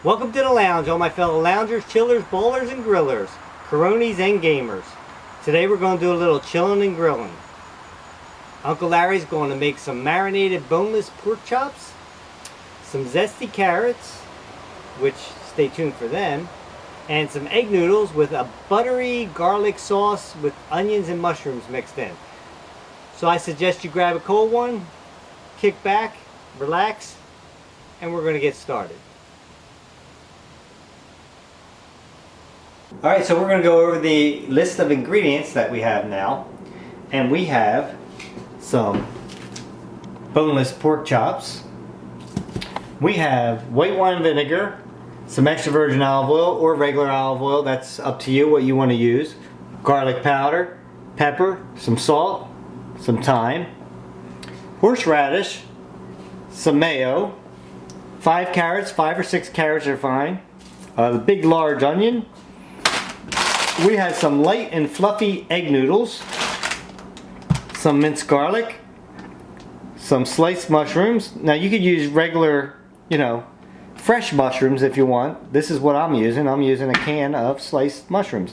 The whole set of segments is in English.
Welcome to the lounge, all my fellow loungers, chillers, bowlers, and grillers, Coronis and gamers. Today we're going to do a little chillin' and grillin'. Uncle Larry's going to make some marinated boneless pork chops, some zesty carrots, which stay tuned for them, and some egg noodles with a buttery garlic sauce with onions and mushrooms mixed in. So I suggest you grab a cold one, kick back, relax, and we're going to get started. Alright, so we're going to go over the list of ingredients that we have now. And we have some boneless pork chops. We have white wine vinegar, some extra virgin olive oil or regular olive oil, that's up to you what you want to use. Garlic powder, pepper, some salt, some thyme, horseradish, some mayo, 5 carrots, 5 or 6 carrots are fine, the big large onion. We have some light and fluffy egg noodles, some minced garlic, some sliced mushrooms. Now you could use regular, fresh mushrooms if you want. This is what I'm using. I'm using a can of sliced mushrooms.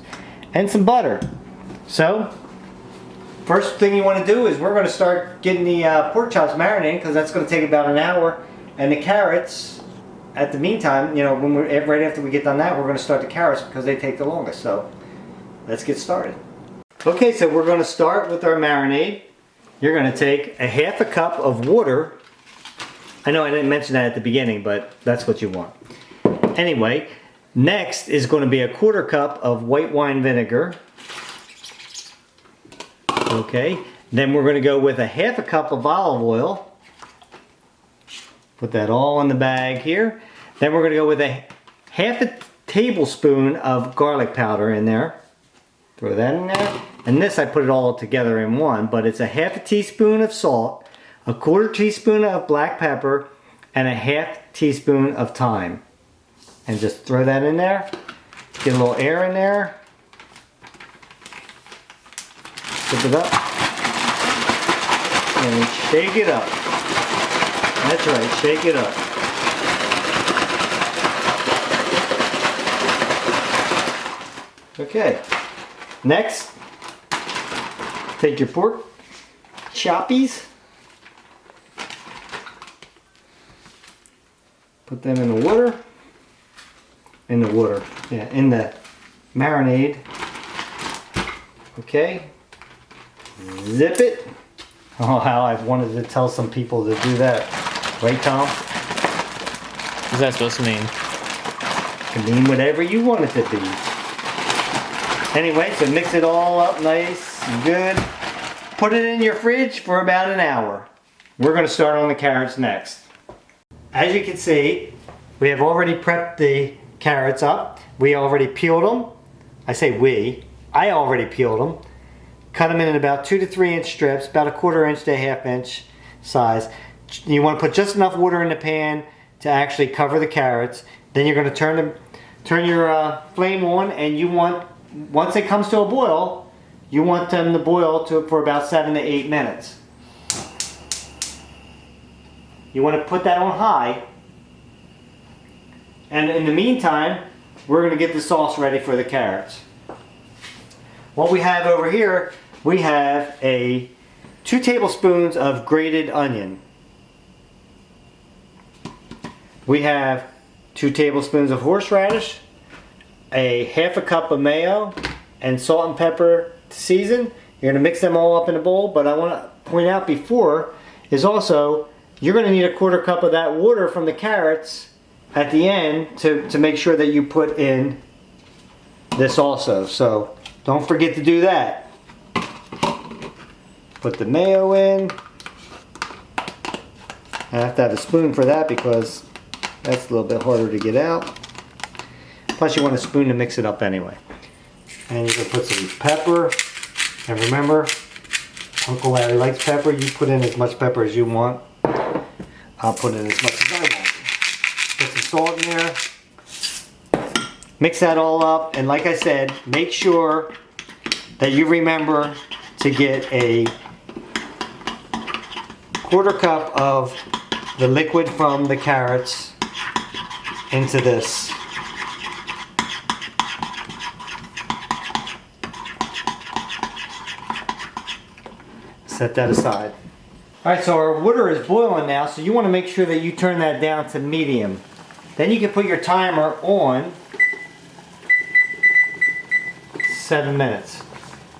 And some butter. So, first thing you want to do is we're going to start getting the pork chops marinating, because that's going to take about an hour. And the carrots, at the meantime, when right after we get done that, we're going to start the carrots because they take the longest. So, let's get started. Okay, so we're going to start with our marinade. You're going to take a half a cup of water. I know I didn't mention that at the beginning, but that's what you want. Anyway, next is going to be a 1/4 cup of white wine vinegar. Okay, then we're going to go with a half a cup of olive oil. Put that all in the bag here. Then we're going to go with a half a tablespoon of garlic powder in there. Throw that in there. And this I put it all together in one, but it's a half a teaspoon of salt, a 1/4 teaspoon of black pepper, and a half teaspoon of thyme. And just throw that in there. Get a little air in there. Tip it up. And shake it up. That's right, shake it up. Okay. Next, take your pork choppies, put them in the water, in the marinade. Okay, zip it. Oh, how I've wanted to tell some people to do that. Right, Tom? What's that supposed to mean? It can mean whatever you want it to be. Anyway, so mix it all up nice and good. Put it in your fridge for about an hour. We're going to start on the carrots next. As you can see, we have already prepped the carrots up. We already peeled them. I say we. I already peeled them. Cut them in about 2 to 3 inch strips, about a 1/4 inch to a 1/2 inch size. You want to put just enough water in the pan to actually cover the carrots. Then you're going to turn your flame on, and you want, once it comes to a boil, you want them to boil for about 7 to 8 minutes. You want to put that on high. And in the meantime, we're going to get the sauce ready for the carrots. What we have over here, we have 2 tablespoons of grated onion. We have 2 tablespoons of horseradish, a half a cup of mayo, and salt and pepper to season. You're going to mix them all up in a bowl, but I want to point out before is also you're going to need a 1/4 cup of that water from the carrots at the end to make sure that you put in this also. So don't forget to do that. Put the mayo in. I have to have a spoon for that because that's a little bit harder to get out. Plus you want a spoon to mix it up anyway. And you're going to put some pepper. And remember, Uncle Larry likes pepper. You put in as much pepper as you want. I'll put in as much as I want. Put some salt in there. Mix that all up. And like I said, make sure that you remember to get a 1/4 cup of the liquid from the carrots into this. Set that aside. Alright, so our water is boiling now, so you want to make sure that you turn that down to medium. Then you can put your timer on 7 minutes.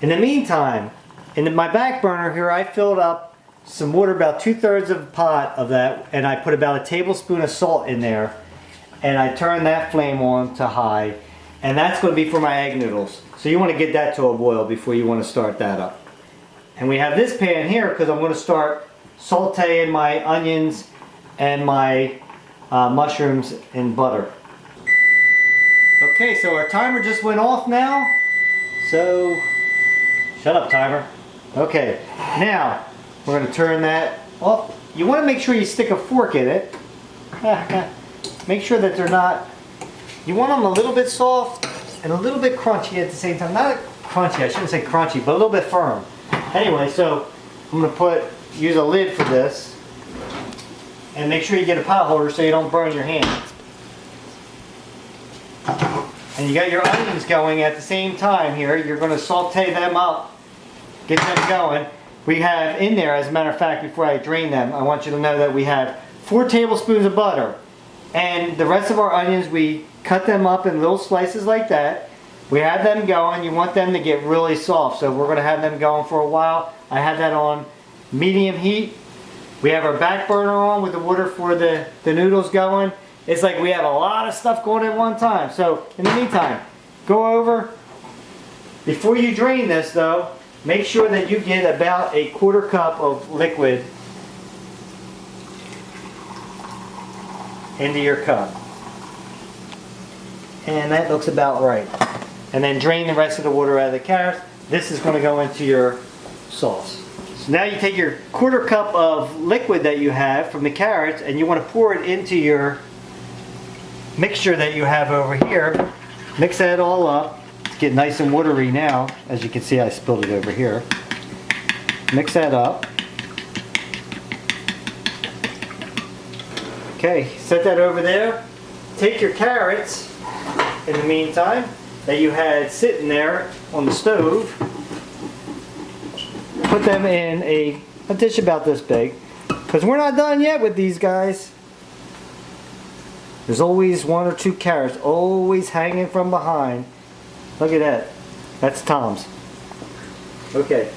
In the meantime, in my back burner here, I filled up some water, about 2/3 of a pot of that, and I put about a tablespoon of salt in there, and I turned that flame on to high, and that's going to be for my egg noodles. So you want to get that to a boil before you want to start that up. And we have this pan here because I'm going to start sauteing my onions and my mushrooms in butter. Okay, so our timer just went off now. So, shut up, timer. Okay, now we're going to turn that off. You want to make sure you stick a fork in it. Make sure that they're not, you want them a little bit soft and a little bit crunchy at the same time. Not crunchy, I shouldn't say crunchy, but a little bit firm. Anyway, so I'm going to use a lid for this, and make sure you get a pot holder so you don't burn your hand. And you got your onions going at the same time here. You're going to saute them up, get them going. We have in there, as a matter of fact, before I drain them, I want you to know that we have 4 tablespoons of butter. And the rest of our onions, we cut them up in little slices like that. We have them going. You want them to get really soft, so we're going to have them going for a while. I have that on medium heat. We have our back burner on with the water for the noodles going. It's like we have a lot of stuff going at one time. So in the meantime, go over. Before you drain this though, make sure that you get about a 1/4 cup of liquid into your cup. And that looks about right. And then drain the rest of the water out of the carrots. This is going to go into your sauce. So now you take your 1/4 cup of liquid that you have from the carrots and you want to pour it into your mixture that you have over here. Mix that all up. It's getting nice and watery now. As you can see, I spilled it over here. Mix that up. Okay, set that over there. Take your carrots in the meantime that you had sitting there on the stove. Put them in a dish about this big, because we're not done yet with these guys. There's always 1 or 2 carrots always hanging from behind. Look at that. That's Tom's. Okay.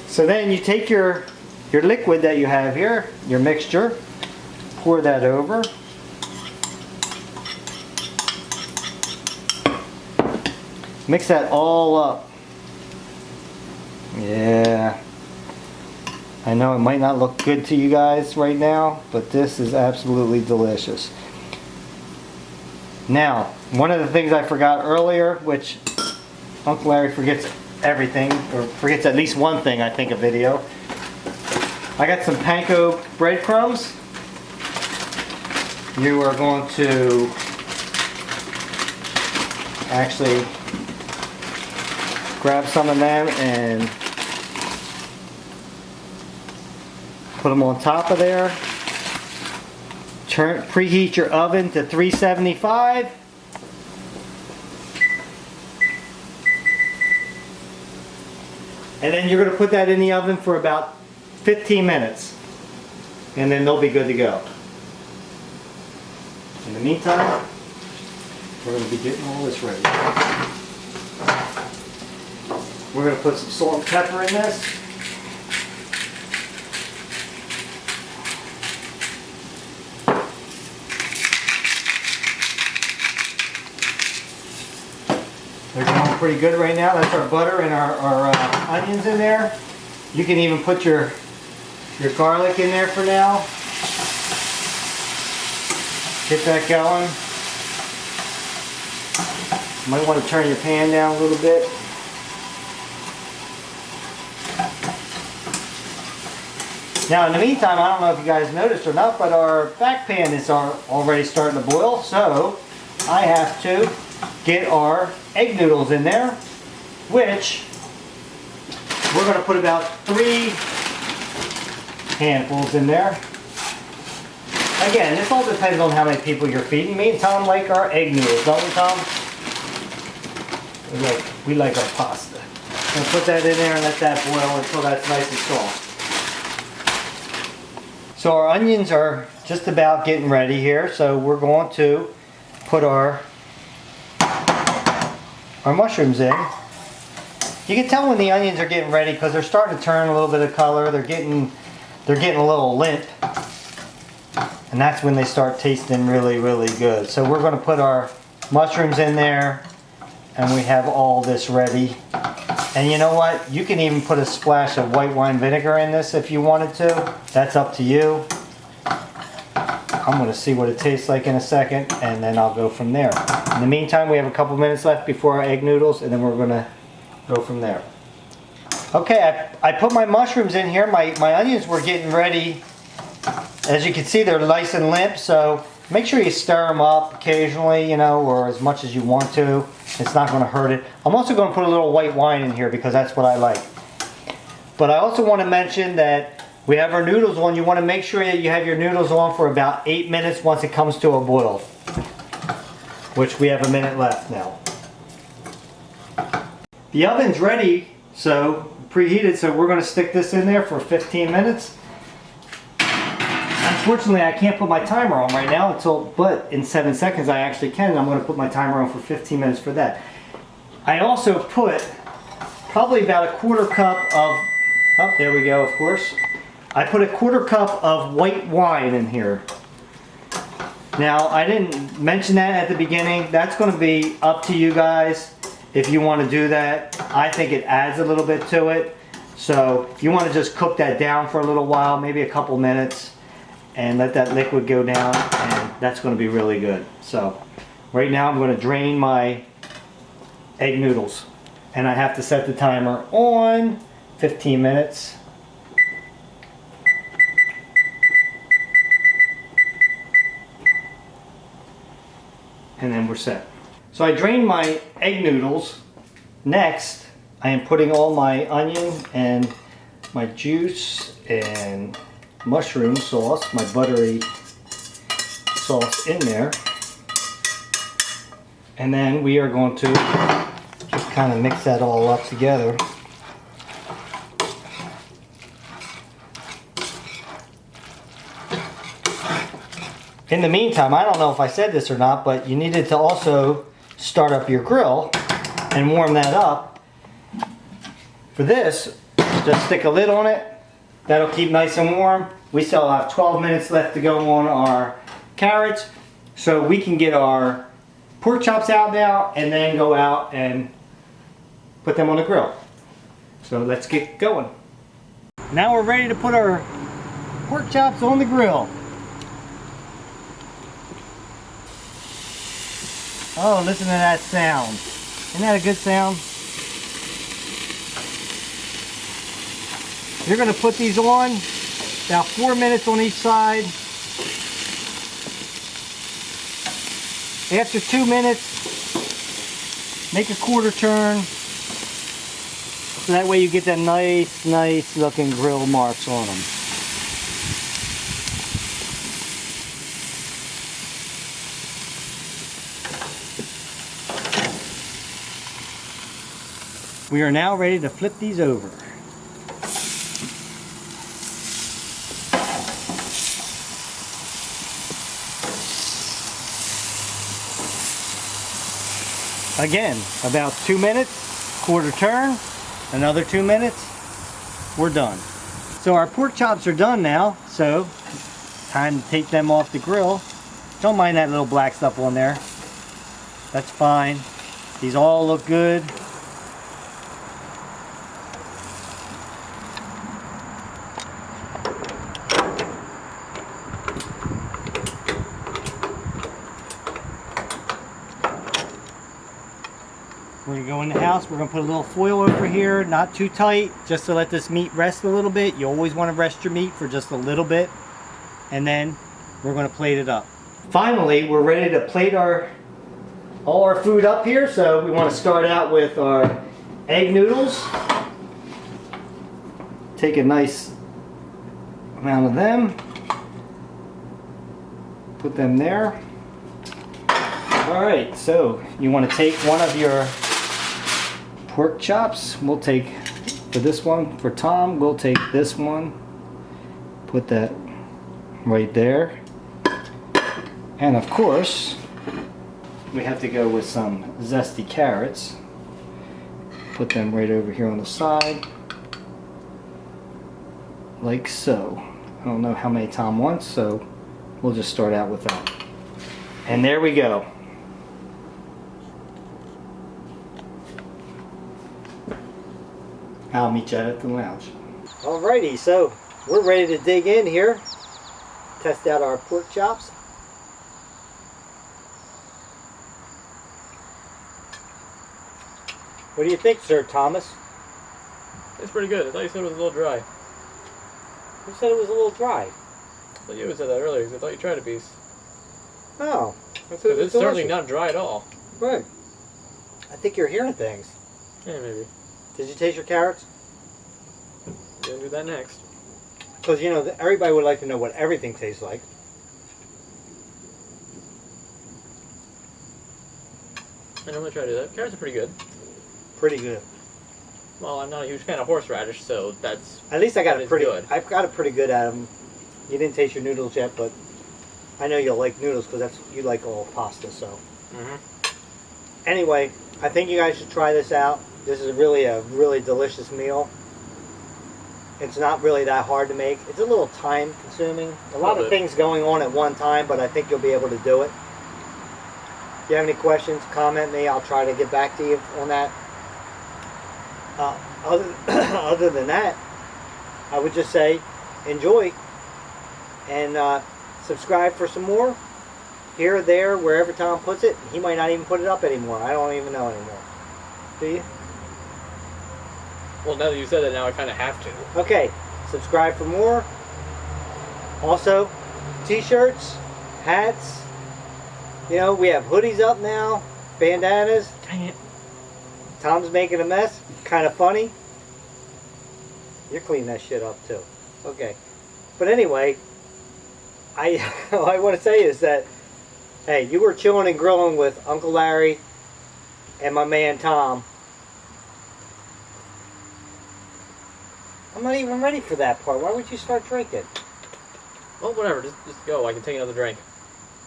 So then you take your liquid that you have here, your mixture, pour that over. Mix that all up. Yeah. I know it might not look good to you guys right now, but this is absolutely delicious. Now, one of the things I forgot earlier, which Uncle Larry forgets everything, or forgets at least one thing, I think, a video. I got some panko breadcrumbs. You are going to actually grab some of them and put them on top of there. Preheat your oven to 375. And then you're going to put that in the oven for about 15 minutes. And then they'll be good to go. In the meantime, we're going to be getting all this ready. We're going to put some salt and pepper in this. They're going pretty good right now. That's our butter and our onions in there. You can even put your garlic in there for now. Get that going. You might want to turn your pan down a little bit. Now in the meantime, I don't know if you guys noticed or not, but our back pan is already starting to boil, so I have to get our egg noodles in there, which we're going to put about 3 handfuls in there. Again, this all depends on how many people you're feeding. Me and Tom like our egg noodles, don't we, Tom? We like our pasta. I'm gonna put that in there and let that boil until that's nice and soft. So our onions are just about getting ready here, so we're going to put our mushrooms in. You can tell when the onions are getting ready because they're starting to turn a little bit of color. They're getting a little limp, and that's when they start tasting really, really good. So we're going to put our mushrooms in there, and we have all this ready. And you know what? You can even put a splash of white wine vinegar in this if you wanted to. That's up to you. I'm going to see what it tastes like in a second, and then I'll go from there. In the meantime, we have a couple minutes left before our egg noodles, and then we're going to go from there. Okay, I put my mushrooms in here. My onions were getting ready. As you can see, they're nice and limp, so make sure you stir them up occasionally, you know, or as much as you want to. It's not going to hurt it. I'm also going to put a little white wine in here because that's what I like. But I also want to mention that we have our noodles on. You want to make sure that you have your noodles on for about 8 minutes once it comes to a boil, which we have a minute left now. The oven's ready, so preheated, so we're going to stick this in there for 15 minutes. Unfortunately, I can't put my timer on right now but in 7 seconds I actually can, and I'm going to put my timer on for 15 minutes for that. I also put probably about a quarter cup of, oh, there we go, of course. I put a quarter cup of white wine in here. Now, I didn't mention that at the beginning. That's going to be up to you guys if you want to do that. I think it adds a little bit to it. So you want to just cook that down for a little while, maybe a couple minutes, and let that liquid go down, and that's going to be really good. So right now I'm going to drain my egg noodles, and I have to set the timer on 15 minutes. And then we're set. So I drained my egg noodles. Next, I am putting all my onion and my juice and mushroom sauce, my buttery sauce in there. And then we are going to just kind of mix that all up together. In the meantime, I don't know if I said this or not, but you needed to also start up your grill and warm that up. For this, just stick a lid on it. That'll keep nice and warm. We still have 12 minutes left to go on our carrots, so we can get our pork chops out now and then go out and put them on the grill. So let's get going. Now we're ready to put our pork chops on the grill. Oh, listen to that sound. Isn't that a good sound? You're going to put these on about 4 minutes on each side. After 2 minutes, make a quarter turn. So that way you get that nice looking grill marks on them. We are now ready to flip these over. Again, about 2 minutes, quarter turn, another 2 minutes, we're done. So our pork chops are done now, so time to take them off the grill. Don't mind that little black stuff on there. That's fine. These all look good. We're going to go in the house. We're going to put a little foil over here, not too tight, just to let this meat rest a little bit. You always want to rest your meat for just a little bit. And then we're going to plate it up. Finally, we're ready to plate all our food up here. So we want to start out with our egg noodles. Take a nice amount of them. Put them there. Alright, so you want to take one of your pork chops. We'll take, for this one, for Tom, we'll take this one. Put that right there. And of course, we have to go with some zesty carrots. Put them right over here on the side. Like so. I don't know how many Tom wants, so we'll just start out with that. And there we go. I'll meet you at the lounge. Alrighty, so we're ready to dig in here. Test out our pork chops. What do you think, Sir Thomas? It's pretty good. I thought you said it was a little dry. Who said it was a little dry? I thought you said that earlier because I thought you tried a piece. Oh, I thought it was It's certainly delicious. not dry at all. Good. I think you're hearing things. Yeah, maybe. Did you taste your carrots? We're gonna do that next. Because, you know, everybody would like to know what everything tastes like. I normally try to do that. Carrots are pretty good. Pretty good. Well, I'm not a huge fan of horseradish, so that's... At least I got That it is pretty good. I've got it pretty good at them. You didn't taste your noodles yet, but I know you'll like noodles because that's you like all pasta. So anyway, I think you guys should try this out. This is really a really delicious meal. It's not really that hard to make. It's a little time consuming. A lot of things going on at one time, but I think you'll be able to do it. If you have any questions, comment me. I'll try to get back to you on that. Other than that, I would just say enjoy and subscribe for some more. Here or there, wherever Tom puts it. He might not even put it up anymore. I don't even know anymore. Do you? Well, now that you said that, now I kind of have to. Okay, subscribe for more. Also, t-shirts, hats. You know, we have hoodies up now, bandanas. Dang it. Tom's making a mess. Kind of funny. You're cleaning that shit up too. Okay. But anyway, all I want to say is that, hey, you were chilling and grilling with Uncle Larry and my man Tom. I'm not even ready for that part. Why would you start drinking? Well, whatever. Just go. I can take another drink.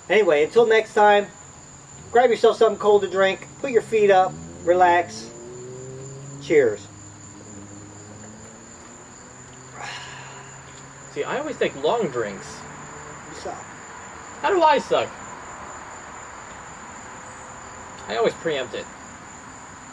Anyway, until next time, grab yourself something cold to drink, put your feet up, relax. Cheers. See, I always take long drinks. You suck. How do I suck? I always preempt it.